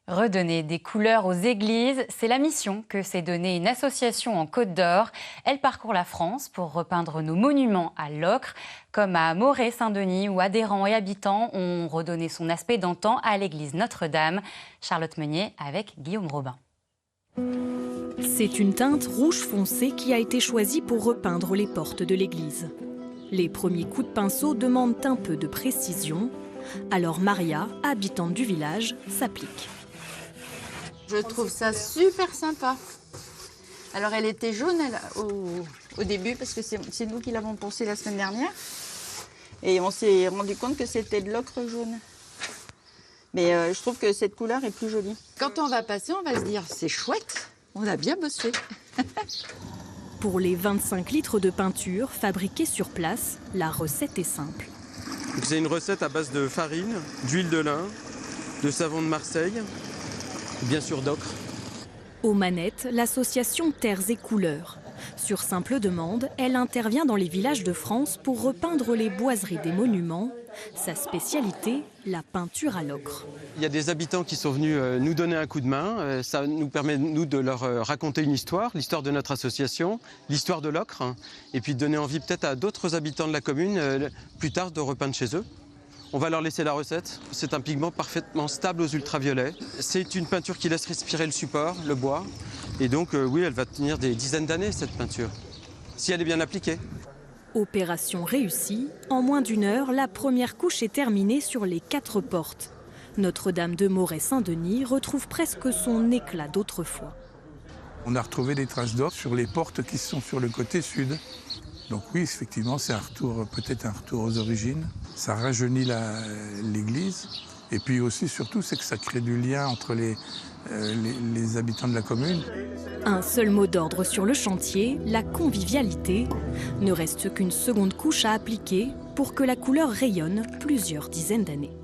Redonner des couleurs aux églises, c'est la mission que s'est donnée une association en Côte d'Or. Elle parcourt la France pour repeindre nos monuments à l'ocre, comme à Moret-Saint-Denis où adhérents et habitants ont redonné son aspect d'antan à l'église Notre-Dame. Charlotte Meunier avec Guillaume Robin. C'est une teinte rouge foncé qui a été choisie pour repeindre les portes de l'église. Les premiers coups de pinceau demandent un peu de précision. Alors Maria, habitante du village, s'applique. Je trouve ça super sympa. Alors elle était jaune au début parce que c'est nous qui l'avons pensé la semaine dernière. Et on s'est rendu compte que c'était de l'ocre jaune. Mais je trouve que cette couleur est plus jolie. Quand on va passer, on va se dire c'est chouette, on a bien bossé. Pour les 25 litres de peinture fabriqués sur place, la recette est simple. C'est une recette à base de farine, d'huile de lin, de savon de Marseille, bien sûr d'ocre. Aux manettes, l'association Terres et Couleurs. Sur simple demande, elle intervient dans les villages de France pour repeindre les boiseries des monuments. Sa spécialité, la peinture à l'ocre. Il y a des habitants qui sont venus nous donner un coup de main. Ça nous permet, nous, de leur raconter une histoire, l'histoire de notre association, l'histoire de l'ocre, et puis de donner envie peut-être à d'autres habitants de la commune, plus tard, de repeindre chez eux. On va leur laisser la recette. C'est un pigment parfaitement stable aux ultraviolets. C'est une peinture qui laisse respirer le support, le bois. Et donc, oui, elle va tenir des dizaines d'années, cette peinture, si elle est bien appliquée. Opération réussie. En moins d'une heure, la première couche est terminée sur les 4 portes. Notre-Dame de Moret-Saint-Denis retrouve presque son éclat d'autrefois. On a retrouvé des traces d'or sur les portes qui sont sur le côté sud. Donc oui, effectivement, c'est un retour, peut-être un retour aux origines. Ça rajeunit l'église. Et puis aussi, surtout, c'est que ça crée du lien entre les habitants de la commune. Un seul mot d'ordre sur le chantier, la convivialité. Ne reste qu'une seconde couche à appliquer pour que la couleur rayonne plusieurs dizaines d'années.